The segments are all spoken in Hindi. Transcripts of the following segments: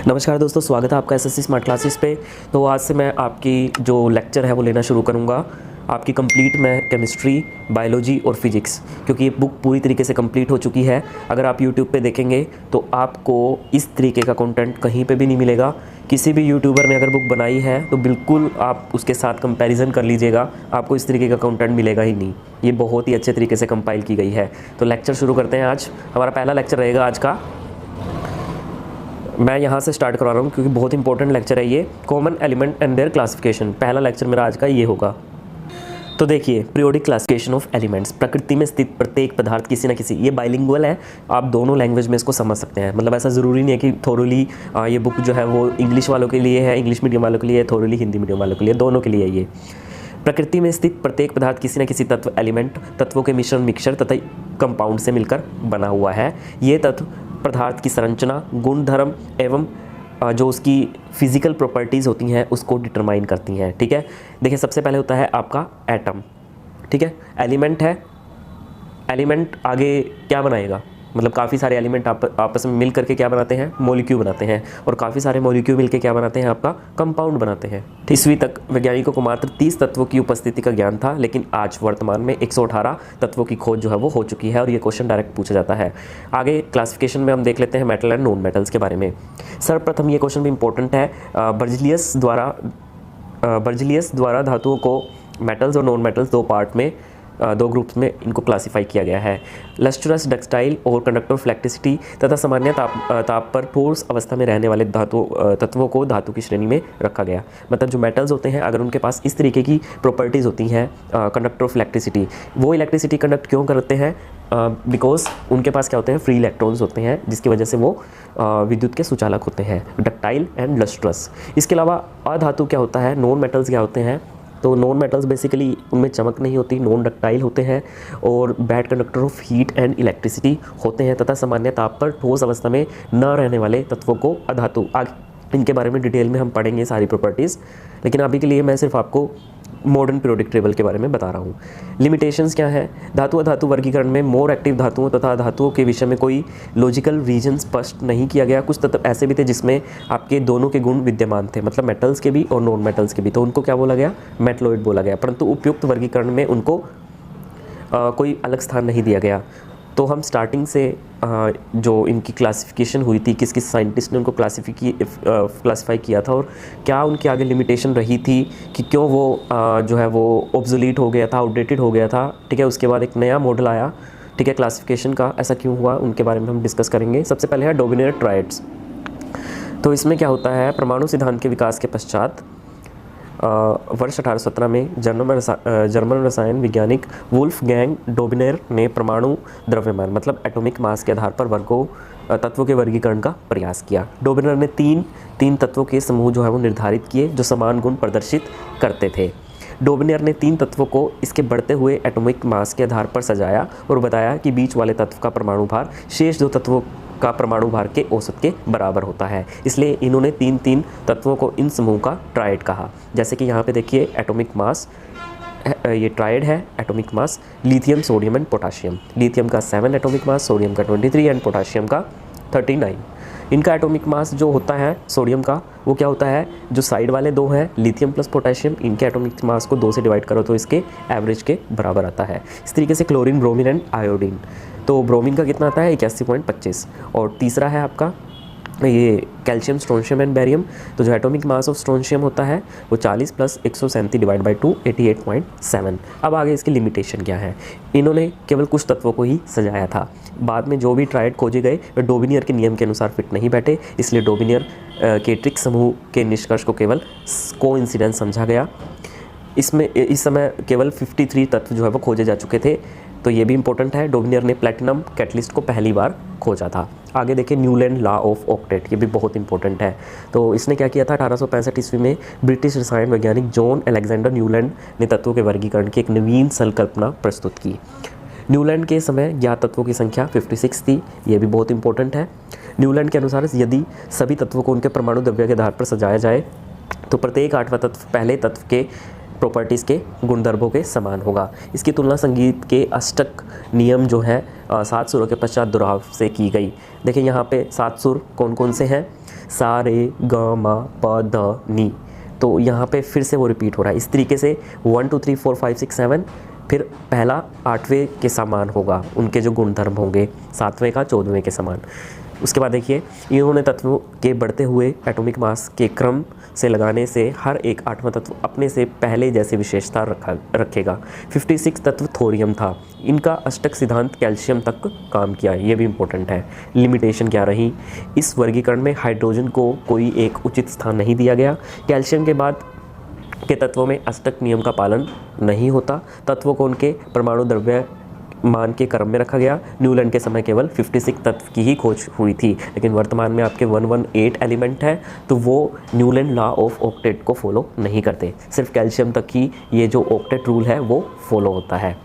नमस्कार दोस्तों, स्वागत है आपका एसएससी स्मार्ट क्लासेस पे। तो आज से मैं आपकी जो लेक्चर है वो लेना शुरू करूँगा आपकी कंप्लीट मैं केमिस्ट्री, बायोलॉजी और फिजिक्स, क्योंकि ये बुक पूरी तरीके से कंप्लीट हो चुकी है। अगर आप यूट्यूब पे देखेंगे तो आपको इस तरीके का कंटेंट कहीं पे भी नहीं मिलेगा। किसी भी यूट्यूबर ने अगर बुक बनाई है तो बिल्कुल आप उसके साथ कंपैरिजन कर लीजिएगा, आपको इस तरीके का कंटेंट मिलेगा ही नहीं। ये बहुत ही अच्छे तरीके से कंपाइल की गई है। तो लेक्चर शुरू करते हैं। आज हमारा पहला लेक्चर रहेगा आज का। मैं यहाँ से स्टार्ट करा रहा हूँ क्योंकि बहुत इंपॉर्टेंट लेक्चर है ये, common element and there classification. पहला लेक्चर मेरा आज का ये होगा। तो देखिए, पीरियोडिक क्लासिफिकेशन ऑफ एलिमेंट्स, प्रकृति में स्थित प्रत्येक पदार्थ किसी न किसी, ये बाइलिंगुअल है, आप दोनों लैंग्वेज में इसको समझ सकते हैं। मतलब ऐसा ज़रूरी नहीं है कि थोरली ये बुक जो है वो इंग्लिश वालों के लिए है, इंग्लिश मीडियम वालों के लिए, थोरली हिंदी मीडियम वालों के लिए, दोनों के लिए ये। प्रकृति में स्थित प्रत्येक पदार्थ किसी न किसी तत्व, एलिमेंट, तत्वों के मिश्रण, मिक्सचर तथा कंपाउंड से मिलकर बना हुआ है। ये तत्व पदार्थ की संरचना, गुण धर्म एवं जो उसकी फिजिकल प्रॉपर्टीज़ होती हैं उसको डिटरमाइन करती हैं। ठीक है, देखिए सबसे पहले होता है आपका एटम। ठीक है, एलिमेंट है, एलिमेंट आगे क्या बनाएगा, मतलब काफ़ी सारे एलिमेंट आपस में मिल करके क्या बनाते हैं, मॉलिक्यूल बनाते हैं, और काफ़ी सारे मॉलिक्यूल मिलकर क्या बनाते हैं, आपका कंपाउंड बनाते हैं। 30वीं तक वैज्ञानिकों को मात्र 30 तत्वों की उपस्थिति का ज्ञान था, लेकिन आज वर्तमान में 118 तत्वों की खोज जो है वो हो चुकी है, और ये क्वेश्चन डायरेक्ट पूछा जाता है। आगे क्लासिफिकेशन में हम देख लेते हैं मेटल एंड नॉन मेटल्स के बारे में। सर्वप्रथम ये क्वेश्चन भी इंपॉर्टेंट है, बर्जिलियस द्वारा धातुओं को मेटल्स और नॉन मेटल्स दो ग्रुप्स में इनको क्लासिफाई किया गया है। लस्ट्रस, डक्टाइल और कंडक्टर ऑफ इलेक्ट्रिसिटी तथा सामान्य ताप पर ठोस अवस्था में रहने वाले तत्वों को धातु की श्रेणी में रखा गया। मतलब जो मेटल्स होते हैं, अगर उनके पास इस तरीके की प्रॉपर्टीज़ होती हैं, कंडक्टर ऑफ इलेक्ट्रिसिटी, वो इलेक्ट्रिसिटी कंडक्ट क्यों करते हैं, बिकॉज उनके पास क्या होते हैं, फ्री इलेक्ट्रॉन्स होते हैं, जिसकी वजह से वो विद्युत के सुचालक होते हैं। Ductile and lustrous. इसके अलावा अधातु क्या होता है, नॉन मेटल्स क्या होते हैं, तो नॉन मेटल्स बेसिकली उनमें चमक नहीं होती, नॉन डक्टाइल होते हैं और bad conductor of heat and electricity होते हैं, तथा सामान्य ताप पर ठोस अवस्था में न रहने वाले तत्वों को अधातु। आगे इनके बारे में डिटेल में हम पढ़ेंगे सारी प्रॉपर्टीज़, लेकिन अभी के लिए मैं सिर्फ आपको मॉडर्न पीरियोडिक टेबल के बारे में बता रहा हूँ। लिमिटेशंस क्या है, धातु अधातु वर्गीकरण में मोर एक्टिव धातुओं तथा धातुओं के विषय में कोई लॉजिकल रीजन स्पष्ट नहीं किया गया। कुछ तत्व ऐसे भी थे जिसमें आपके दोनों के गुण विद्यमान थे, मतलब मेटल्स के भी और नॉन मेटल्स के भी, तो उनको क्या बोला गया, मेटलॉइड बोला गया, परंतु उपयुक्त वर्गीकरण में उनको कोई अलग स्थान नहीं दिया गया। तो हम स्टार्टिंग से जो इनकी क्लासिफिकेशन हुई थी, किस किस साइंटिस्ट ने उनको क्लासिफाई किया था और क्या उनकी आगे लिमिटेशन रही थी कि क्यों वो जो है वो ऑब्सोलीट हो गया था, आउटडेटेड हो गया था। ठीक है, उसके बाद एक नया मॉडल आया, ठीक है, क्लासिफिकेशन का, ऐसा क्यों हुआ, उनके बारे में हम डिस्कस करेंगे। सबसे पहले है डोबिनेर ट्रायड्स। तो इसमें क्या होता है, परमाणु सिद्धांत के विकास के पश्चात वर्ष 1817 में जर्मन रसायन वैज्ञानिक वुल्फगैंग डोबिनेर ने परमाणु द्रव्यमान, मतलब एटॉमिक मास के आधार पर तत्वों के वर्गीकरण का प्रयास किया। डोबिनेर ने तीन तत्वों के समूह जो है वो निर्धारित किए जो समान गुण प्रदर्शित करते थे। डोबिनेर ने 3 तत्वों को इसके बढ़ते हुए एटॉमिक मास के आधार पर सजाया और बताया कि बीच वाले तत्व का परमाणु भार शेष 2 तत्वों का परमाणु भार के औसत के बराबर होता है। इसलिए इन्होंने 3 तत्वों को इन समूह का ट्रायड कहा। जैसे कि यहाँ पे देखिए एटॉमिक मास, ये ट्रायड है, atomic mass lithium, sodium and potassium. Lithium का 7 एटॉमिक मास, सोडियम का 23 एंड पोटाशियम का 39। इनका एटॉमिक मास जो होता है सोडियम का, वो क्या होता है, जो साइड वाले 2 हैं लिथियम प्लस पोटाशियम, इनके एटॉमिक मास को 2 से डिवाइड करो तो इसके एवरेज के बराबर आता है। इस तरीके से क्लोरीन, ब्रोमीन एंड आयोडीन। तो ब्रोमीन का कितना आता है, 81.25। और तीसरा है आपका ये कैल्शियम, स्ट्रोंशियम एंड बेरियम। तो जो एटॉमिक मास ऑफ स्ट्रोंशियम होता है वो 40 प्लस 137 डिवाइड बाई 2 88.7। अब आगे इसकी लिमिटेशन क्या है, इन्होंने केवल कुछ तत्वों को ही सजाया था। बाद में जो भी ट्रायड खोजे गए वे डोबिनियर के नियम के अनुसार फिट नहीं बैठे, इसलिए डोबिनियर के ट्रिक समूह के निष्कर्ष को केवल कोइंसिडेंस समझा गया। इसमें इस समय केवल 53 तत्व जो है वो खोजे जा चुके थे। तो ये भी इंपॉर्टेंट है, डोबिनियर ने प्लैटिनम कैटलिस्ट को पहली बार खोजा था। आगे देखिए न्यूलैंड लॉ ऑफ ऑक्टेट, ये भी बहुत इंपॉर्टेंट है। तो इसने क्या किया था, 1865 ईस्वी में ब्रिटिश रसायन वैज्ञानिक जॉन अलेक्जेंडर न्यूलैंड ने तत्वों के वर्गीकरण की एक नवीन संकल्पना प्रस्तुत की। न्यूलैंड के समय ज्ञात तत्वों की संख्या 56 थी, ये भी बहुत इंपॉर्टेंट है। न्यूलैंड के अनुसार यदि सभी तत्वों को उनके परमाणु द्रव्य के आधार पर सजाया जाए तो प्रत्येक 8वां तत्व पहले तत्व के प्रॉपर्टीज़ के गुणधर्मों के समान होगा। इसकी तुलना संगीत के अष्टक नियम जो है 7 सुरों के पश्चात दोहराव से की गई। देखिए यहाँ पे 7 सुर कौन कौन से हैं, सा रे ग म प ध नी। तो यहाँ पे फिर से वो रिपीट हो रहा है। इस तरीके से 1 2 3 4 5 6 7 फिर पहला 8वें के समान होगा, उनके जो गुणधर्म होंगे 7वें का 14वें के समान। उसके बाद देखिए, इन्होंने तत्वों के बढ़ते हुए एटॉमिक मास के क्रम से लगाने से हर एक 8वां तत्व अपने से पहले जैसे विशेषता रखेगा। 56 तत्व थोरियम था। इनका अष्टक सिद्धांत कैल्शियम तक काम किया, ये भी इम्पोर्टेंट है। लिमिटेशन क्या रही? इस वर्गीकरण में हाइड्रोजन को कोई एक उचित स्थान नहीं दिया गया। कैल्शियम के बाद के तत्वों में अष्टक नियम का पालन नहीं होता। तत्वों को उनके परमाणु द्रव्यमान के क्रम में रखा गया। न्यूलैंड के समय केवल 56 तत्व की ही खोज हुई थी, लेकिन वर्तमान में आपके 118 एलिमेंट है, तो वो न्यूलैंड लॉ ऑफ ऑक्टेट को फॉलो नहीं करते। सिर्फ कैल्शियम तक ही ये जो ऑक्टेट रूल है वो फॉलो होता है।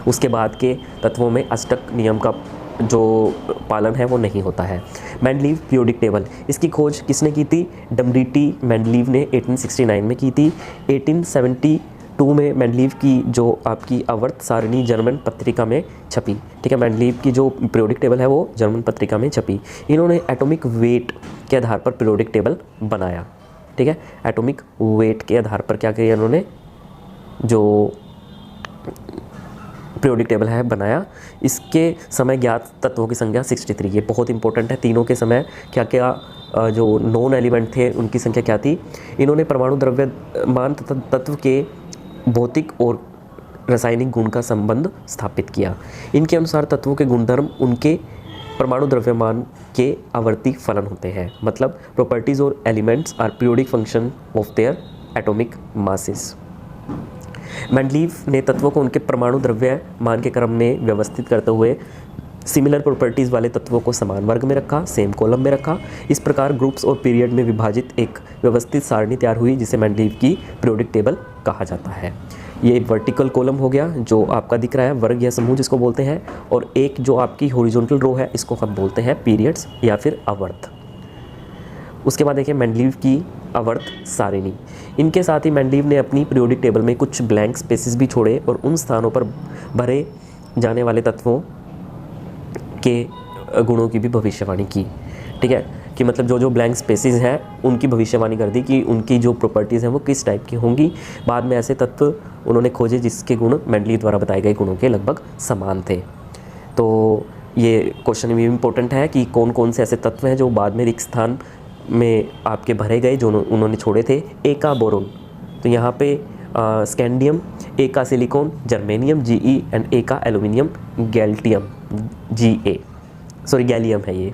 उसके बाद के तत्वों में अष्टक नियम का जो पालन है वो नहीं होता है। मेंडलीव पीरियोडिक टेबल, इसकी खोज किसने की थी? डमरीटी मेंडलीव ने 1869 में की थी। 1872 में मेंडलीव की जो आपकी आवर्त सारणी जर्मन पत्रिका में छपी। ठीक है, मेंडलीव की जो पीरियोडिक टेबल है वो जर्मन पत्रिका में छपी। इन्होंने एटॉमिक वेट के आधार पर पीरियोडिक टेबल बनाया। ठीक है, एटॉमिक वेट के आधार पर क्या किया इन्होंने, जो पीरियोडिक टेबल है बनाया। इसके समय ज्ञात तत्वों की संख्या 63, ये बहुत इंपॉर्टेंट है। तीनों के समय क्या क्या जो नॉन एलिमेंट थे उनकी संख्या क्या थी। इन्होंने परमाणु द्रव्यमान तत्व के भौतिक और रासायनिक गुण का संबंध स्थापित किया। इनके अनुसार तत्वों के गुणधर्म उनके परमाणु द्रव्यमान के आवर्ती फलन होते हैं। मतलब प्रॉपर्टीज और elements are periodic function of their atomic masses. Mendeleev ने तत्वों को उनके परमाणु द्रव्यमान के क्रम में व्यवस्थित करते हुए सिमिलर प्रॉपर्टीज़ वाले तत्वों को समान वर्ग में रखा, सेम कॉलम में रखा। इस प्रकार ग्रुप्स और पीरियड में विभाजित एक व्यवस्थित सारणी तैयार हुई, जिसे मेंडलीव की पीरियोडिक टेबल कहा जाता है। ये वर्टिकल कॉलम हो गया जो आपका दिख रहा है, वर्ग या समूह जिसको बोलते हैं, और एक जो आपकी हॉरिजॉन्टल रो है इसको हम बोलते हैं पीरियड्स या फिर आवर्त। उसके बाद देखिए मेंडलीव की आवर्त सारिणी। इनके साथ ही मेंडलीव ने अपनी पीरियोडिक टेबल में कुछ ब्लैंक स्पेसेस भी छोड़े और उन स्थानों पर भरे जाने वाले तत्वों के गुणों की भी भविष्यवाणी की। ठीक है, कि मतलब जो जो ब्लैंक स्पेसेस हैं उनकी भविष्यवाणी कर दी कि उनकी जो प्रॉपर्टीज़ हैं वो किस टाइप की होंगी। बाद में ऐसे तत्व उन्होंने खोजे जिसके गुण मेंडलीव द्वारा बताए गए गुणों के लगभग समान थे। तो ये क्वेश्चन भी इम्पोर्टेंट है कि कौन कौन से ऐसे तत्व हैं जो बाद में रिक्त स्थान में आपके भरे गए, जो उन्होंने छोड़े थे। ए का बोरोन, तो यहाँ पे स्कैंडियम, ए का सिलिकॉन, जर्मेनियम Ge एंड ए का एल्यूमिनियम गैल्टियम गैलियम है ये।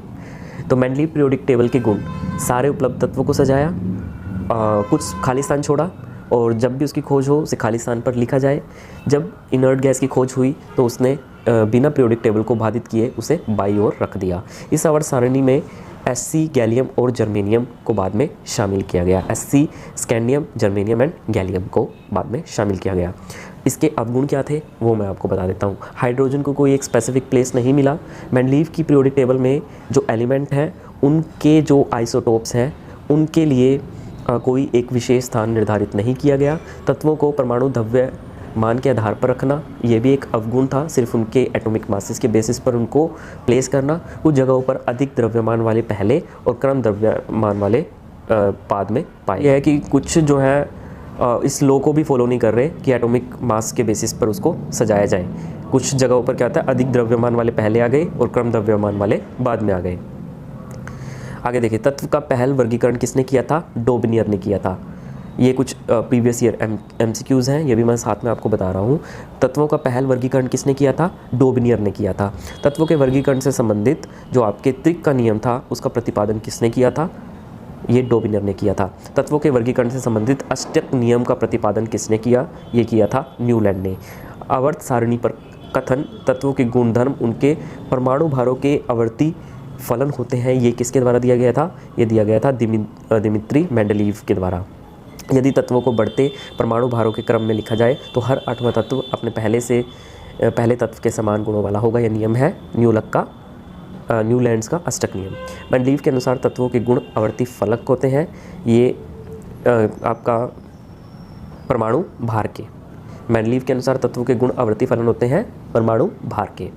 तो मेंडलीव पीरियोडिक टेबल के गुण, सारे उपलब्ध तत्वों को सजाया, कुछ खाली स्थान छोड़ा, और जब भी उसकी खोज हो उसे खाली स्थान पर लिखा जाए। जब इनर्ट गैस की खोज हुई तो उसने बिना पीरियोडिक टेबल को बाधित किए उसे बाई ओर रख दिया। इस आवर्त सारणी में Sc गैलियम और जर्मेनियम को बाद में शामिल किया गया। Sc scandium, germanium and gallium को बाद में शामिल किया गया। इसके अवगुण क्या थे वो मैं आपको बता देता हूँ। हाइड्रोजन को कोई एक स्पेसिफिक प्लेस नहीं मिला। मेंडलीव की पीरियोडिक टेबल में जो एलिमेंट हैं उनके जो आइसोटोप्स हैं उनके लिए कोई एक विशेष स्थान निर्धारित नहीं किया गया। तत्वों को परमाणु द्रव्यमान के आधार पर रखना, ये भी एक अवगुण था। सिर्फ उनके एटॉमिक मासेस के बेसिस पर उनको प्लेस करना। कुछ जगहों पर अधिक द्रव्यमान वाले पहले और कम द्रव्यमान वाले बाद में पाए। यह है कि कुछ जो है इस लॉ को भी फॉलो नहीं कर रहे कि एटॉमिक मास के बेसिस पर उसको सजाया जाए। कुछ जगहों पर क्या होता है, अधिक द्रव्यमान वाले पहले आ गए और कम द्रव्यमान वाले बाद में आ गए। आगे देखिए, तत्व का पहल वर्गीकरण किसने किया था? डॉबनियर ने किया था। ये कुछ प्रीवियस ईयर MCQs हैं, ये भी मैं साथ में आपको बता रहा हूँ। तत्वों का पहल वर्गीकरण किसने किया था? डॉबनियर ने किया था। तत्वों के वर्गीकरण से संबंधित जो आपके त्रिक का नियम था उसका प्रतिपादन किसने किया था? ये डॉबनियर ने किया था। तत्वों के वर्गीकरण से संबंधित अष्टक नियम का प्रतिपादन किसने किया? ये किया था न्यूलैंड ने। आवर्त सारणी पर कथन, तत्वों के गुणधर्म उनके परमाणु भारों के आवर्ती फलन होते हैं, ये किसके द्वारा दिया गया था? ये दिया गया था दिमित्री मेंडलीव के द्वारा। यदि तत्वों को बढ़ते परमाणु भारों के क्रम में लिखा जाए तो हर 8वां तत्व अपने पहले तत्व के समान गुणों वाला होगा। यह नियम है न्यूलैंड्स का अष्टक नियम। मेंडलीव के अनुसार तत्वों के गुण आवर्ती फलक होते हैं, ये आपका परमाणु भार के। मेंडलीव के अनुसार तत्वों के गुण आवर्ती फलन होते हैं परमाणु भार के।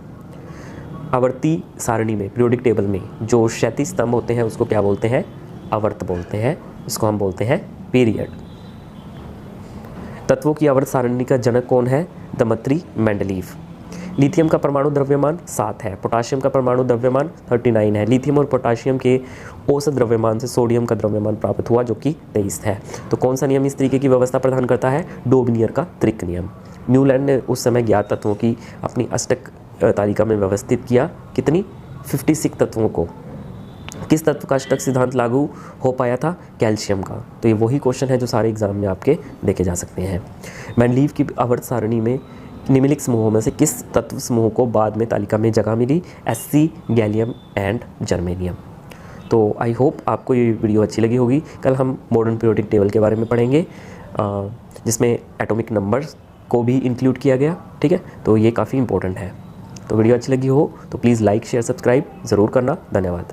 आवर्ती सारणी में, पीरियोडिक टेबल में जो क्षैतिज स्तंभ होते हैं उसको क्या बोलते हैं? आवर्त बोलते हैं, इसको हम बोलते हैं पीरियड। तत्वों की आवर्त सारणी का जनक कौन है? दमत्री मेंडलीव। लिथियम का परमाणु द्रव्यमान 7 है, पोटाशियम का परमाणु द्रव्यमान 39 है। लिथियम और पोटाशियम के औसत द्रव्यमान से सोडियम का द्रव्यमान प्राप्त हुआ जो कि 23 है। तो कौन सा नियम इस तरीके की व्यवस्था प्रदान करता है? डोबनियर का त्रिक नियम। न्यूलैंड ने उस समय ज्ञात तत्वों की अपनी अष्टक तालिका में व्यवस्थित किया। कितनी? 56 तत्वों को। किस तत्व का अष्टक सिद्धांत लागू हो पाया था? कैल्शियम का। तो ये वही क्वेश्चन है जो सारे एग्जाम में आपके देखे जा सकते हैं। मेंडलीव की आवर्त सारणी में निम्नलिखित समूहों में से किस तत्व समूह को बाद में तालिका में जगह मिली? Sc, gallium and germanium. तो आई होप आपको ये वीडियो अच्छी लगी होगी। कल हम मॉडर्न पीरियोडिक टेबल के बारे में पढ़ेंगे जिसमें एटॉमिक नंबर्स को भी इंक्लूड किया गया। ठीक है, तो ये काफ़ी इंपॉर्टेंट है। तो वीडियो अच्छी लगी हो तो प्लीज़ लाइक शेयर सब्सक्राइब ज़रूर करना। धन्यवाद।